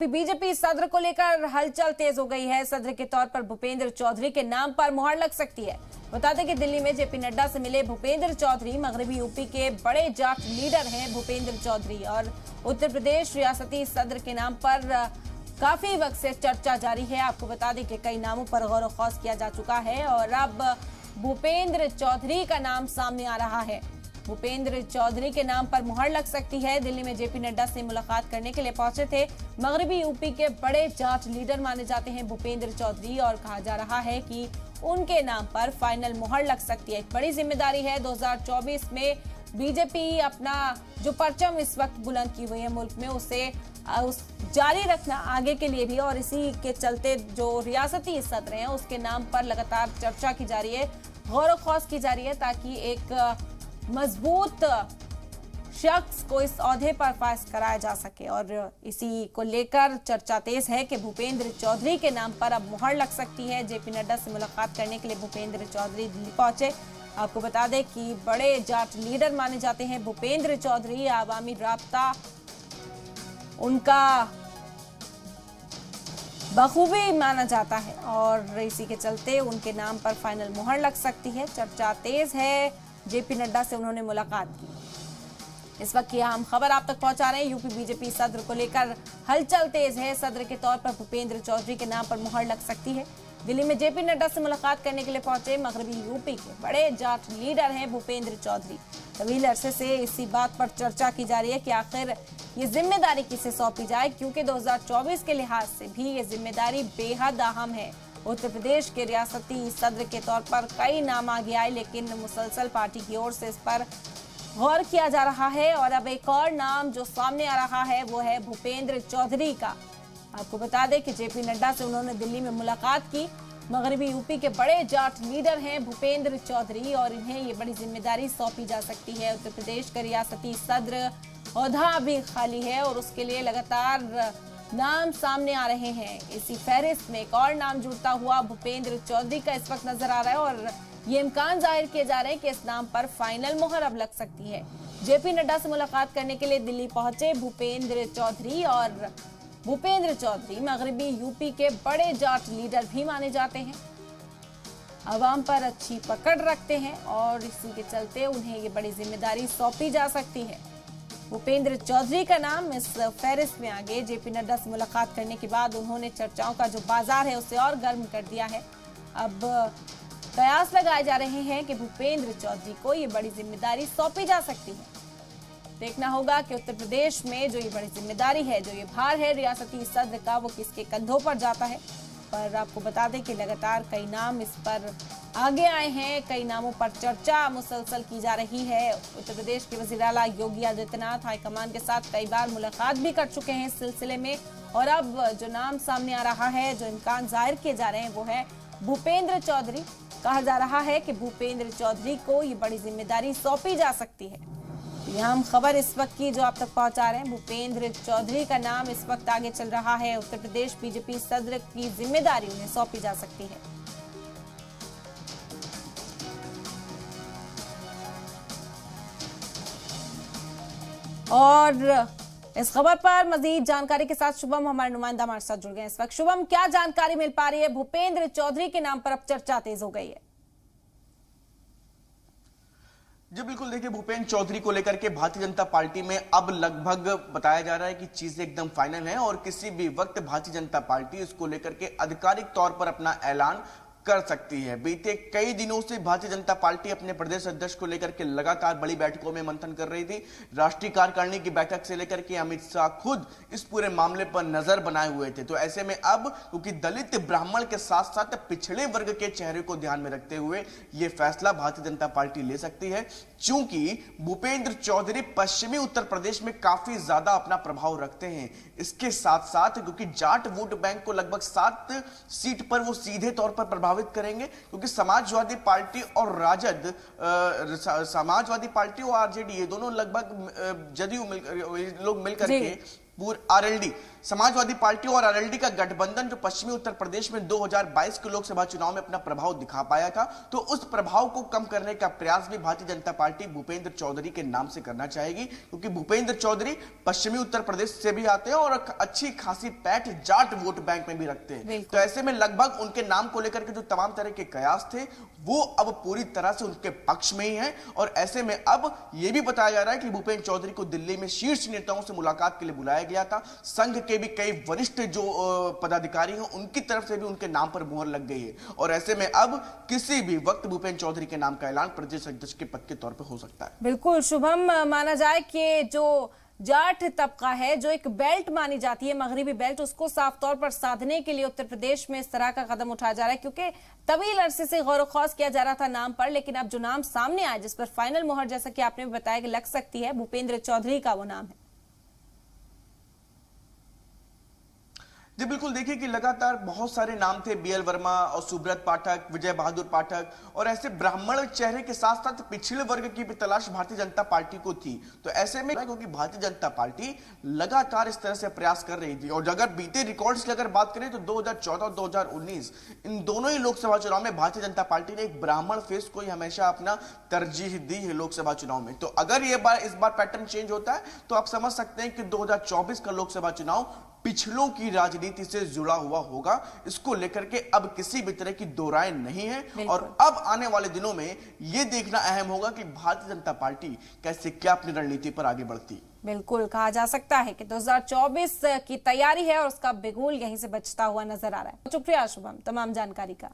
BJP सदर को लेकर हलचल तेज हो गई है। सदर के तौर पर भूपेंद्र चौधरी के नाम पर मुहर लग सकती है। बता दें कि दिल्ली में जेपी नड्डा से मिले भूपेंद्र चौधरी मगरबी यूपी के बड़े जाट लीडर हैं भूपेंद्र चौधरी, और उत्तर प्रदेश रियासती सदर के नाम पर काफी वक्त से चर्चा जारी है। आपको बता दें कि कई नामों पर गौर खौस किया जा चुका है और अब भूपेंद्र चौधरी का नाम सामने आ रहा है। भूपेंद्र चौधरी के नाम पर मुहर लग सकती है। दिल्ली में जेपी नड्डा से मुलाकात करने के लिए पहुंचे थे मगरबी यूपी के बड़े जाट लीडर माने जाते हैं भूपेंद्र चौधरी, और कहा जा रहा है कि उनके नाम पर फाइनल मुहर लग सकती है। एक बड़ी जिम्मेदारी है। 2024 में बीजेपी अपना जो परचम इस वक्त बुलंद की हुई है मुल्क में, उसे जारी रखना आगे के लिए भी, और इसी के चलते जो रियासती सदर हैं उसके नाम पर लगातार चर्चा की जा रही है, गौर खौस की जा रही है, ताकि एक मजबूत शख्स को इस ओहदे पर फाइज कराया जा सके। और इसी को लेकर चर्चा तेज है कि भूपेंद्र चौधरी के नाम पर अब मुहर लग सकती है। जेपी नड्डा से मुलाकात करने के लिए भूपेंद्र चौधरी दिल्ली पहुंचे। आपको बता दें कि बड़े जाट लीडर माने जाते हैं भूपेंद्र चौधरी। आवामी राब्ता उनका बखूबी माना जाता है और इसी के चलते उनके नाम पर फाइनल मुहर लग सकती है। चर्चा तेज है। जेपी नड्डा से उन्होंने मुलाकात की। इस वक्त की अहम खबर आप तक पहुंचा रहे हैं। यूपी बीजेपी सदर को लेकर हलचल तेज है। सदर के तौर पर भूपेंद्र चौधरी के नाम पर मुहर लग सकती है। दिल्ली में जेपी नड्डा से मुलाकात करने के लिए पहुंचे मगरबी यूपी के बड़े जाट लीडर हैं भूपेंद्र चौधरी। तवील अरसे से इसी बात पर चर्चा की जा रही है कि आखिर ये जिम्मेदारी किसे सौंपी जाए, क्योंकि 2024 के लिहाज से भी ये जिम्मेदारी बेहद अहम है। उत्तर प्रदेश के रियासती सदर के तौर पर कई नाम आगे आए, लेकिन मुसलसल पार्टी की ओर से इस पर गौर किया जा रहा है। और अब एक और नाम जो सामने आ रहा है वो है भूपेंद्र चौधरी का। आपको बता दें कि जेपी नड्डा से उन्होंने दिल्ली में मुलाकात की। मगरबी यूपी के बड़े जाट लीडर हैं भूपेंद्र चौधरी, और इन्हें ये बड़ी जिम्मेदारी सौंपी जा सकती है। उत्तर प्रदेश का रियासती सदर ओहदा अभी खाली है और उसके लिए लगातार नाम सामने आ रहे हैं। इसी फहरिस्त में एक और नाम जुड़ता हुआ भूपेंद्र चौधरी का इस वक्त नजर आ रहा है, और ये इम्कान जाहिर किए जा रहे हैं कि इस नाम पर फाइनल मुहर अब लग सकती है। जेपी नड्डा से मुलाकात करने के लिए दिल्ली पहुंचे भूपेंद्र चौधरी, और भूपेंद्र चौधरी मगरबी यूपी के बड़े जाट लीडर भी माने जाते हैं। अवाम पर अच्छी पकड़ रखते हैं और इसी के चलते उन्हें ये बड़ी जिम्मेदारी सौंपी जा सकती है। भूपेंद्र चौधरी का नाम इस फहरिस्त में आगे। जेपी नड्डा से मुलाकात करने के बाद उन्होंने चर्चाओं का जो बाजार है उसे और गर्म कर दिया है। अब कयास लगाए जा रहे हैं कि भूपेंद्र चौधरी को ये बड़ी जिम्मेदारी सौंपी जा सकती है। देखना होगा कि उत्तर प्रदेश में जो ये बड़ी जिम्मेदारी है, जो ये भार है रियासती सदर का, वो किसके कंधों पर जाता है। पर आपको बता दें कि लगातार कई नाम इस पर आगे आए हैं। कई नामों पर चर्चा मुसलसल की जा रही है। उत्तर प्रदेश के वज़ीर आला योगी आदित्यनाथ हाईकमान के साथ कई बार मुलाकात भी कर चुके हैं इस सिलसिले में, और अब जो नाम सामने आ रहा है, जो इम्कान जाहिर किए जा रहे हैं, वो है भूपेंद्र चौधरी। कहा जा रहा है कि भूपेंद्र चौधरी को ये बड़ी जिम्मेदारी सौंपी जा सकती है। हम खबर इस वक्त की जो आप तक पहुंचा रहे हैं, भूपेंद्र चौधरी का नाम इस वक्त आगे चल रहा है। उत्तर प्रदेश बीजेपी सदर की जिम्मेदारी उन्हें सौंपी जा सकती है। और इस खबर पर मजीद जानकारी के साथ शुभम हमारे नुमाइंदा हमारे साथ जुड़ गए इस वक्त। शुभम, क्या जानकारी मिल पा रही है? भूपेंद्र चौधरी के नाम पर अब चर्चा तेज हो गई है। जी बिल्कुल, देखिए भूपेंद्र चौधरी को लेकर के भारतीय जनता पार्टी में अब लगभग बताया जा रहा है कि चीजें एकदम फाइनल हैं और किसी भी वक्त भारतीय जनता पार्टी इसको लेकर के आधिकारिक तौर पर अपना ऐलान कर सकती है। बीते कई दिनों से भारतीय जनता पार्टी अपने प्रदेश अध्यक्ष को लेकर के लगातार बड़ी बैठकों में मंथन कर रही थी। राष्ट्रीय कार्यकारिणी की बैठक से लेकर के अमित शाह खुद इस पूरे मामले पर नजर बनाए हुए थे। तो ऐसे में अब क्योंकि दलित ब्राह्मण के साथ साथ पिछड़े वर्ग के चेहरे को ध्यान में रखते हुए यह फैसला भारतीय जनता पार्टी ले सकती है, चूंकि भूपेंद्र चौधरी पश्चिमी उत्तर प्रदेश में काफी ज्यादा अपना प्रभाव रखते हैं। इसके साथ साथ क्योंकि जाट वोट बैंक को लगभग 7 सीट पर वो सीधे तौर पर प्रभावित करेंगे, क्योंकि समाजवादी पार्टी और राजद, समाजवादी पार्टी और आरजेडी, ये दोनों लगभग जदयू लोग मिलकर के पूरे आरएलडी समाजवादी पार्टी और आरएलडी का गठबंधन जो पश्चिमी उत्तर प्रदेश में 2022 के लोकसभा चुनाव में अपना प्रभाव दिखा पाया था, तो उस प्रभाव को कम करने का प्रयास भी भारतीय जनता पार्टी भूपेंद्र चौधरी के नाम से करना चाहेगी, क्योंकि भूपेंद्र चौधरी पश्चिमी उत्तर प्रदेश से भी आते हैं और अच्छी खासी पैठ जाट वोट बैंक में भी रखते हैं। तो ऐसे में लगभग उनके नाम को लेकर के जो तमाम तरह के कयास थे वो अब पूरी तरह से उनके पक्ष में ही है। और ऐसे में अब यह भी बताया जा रहा है कि भूपेंद्र चौधरी को दिल्ली में शीर्ष नेताओं से मुलाकात के लिए बुलाया गया था। संघ के भी कई वरिष्ठ जो पदाधिकारी हैं उनकी तरफ से भी उनके नाम पर मुहर लग गई है। और ऐसे में अब किसी भी वक्त भूपेंद्र चौधरी के नाम का ऐलान प्रदेश अध्यक्ष के पद के तौर पर हो सकता है। बिल्कुल शुभम, माना जाए कि जो जाट तबका है, जो एक बेल्ट मानी जाती है मगरिबी बेल्ट, उसको साफ तौर पर साधने के लिए उत्तर प्रदेश में इस तरह का कदम उठाया जा रहा है, क्योंकि तवील अरसे से गौर खौज किया जा रहा था नाम पर, लेकिन अब जो नाम सामने आया जिस पर फाइनल मोहर, जैसा कि आपने बताया कि लग सकती है, भूपेंद्र चौधरी का वो नाम है। जी बिल्कुल, देखिए कि लगातार बहुत सारे नाम थे, बीएल वर्मा और सुब्रत पाठक, विजय बहादुर पाठक, और ऐसे ब्राह्मण चेहरे के साथ साथ पिछड़े वर्ग की भी तलाश भारतीय जनता पार्टी को थी। तो ऐसे में क्योंकि भारतीय जनता पार्टी लगातार इस तरह से प्रयास कर रही थी, और अगर बीते रिकॉर्ड्स की अगर बात करें तो 2014 और 2019 इन दोनों ही लोकसभा चुनाव में भारतीय जनता पार्टी ने एक ब्राह्मण फेस को ही हमेशा अपना तरजीह दी है लोकसभा चुनाव में। तो अगर इस बार पैटर्न चेंज होता है तो आप समझ सकते हैं कि 2024 का लोकसभा चुनाव पिछलों की राजनीति से जुड़ा हुआ होगा। इसको लेकर के अब किसी भी तरह की दो राय नहीं है, और अब आने वाले दिनों में यह देखना अहम होगा कि भारतीय जनता पार्टी कैसे क्या अपनी रणनीति पर आगे बढ़ती। बिल्कुल, कहा जा सकता है कि 2024 की तैयारी है और उसका बिगुल यहीं से बचता हुआ नजर आ रहा है। शुक्रिया शुभम तमाम जानकारी का।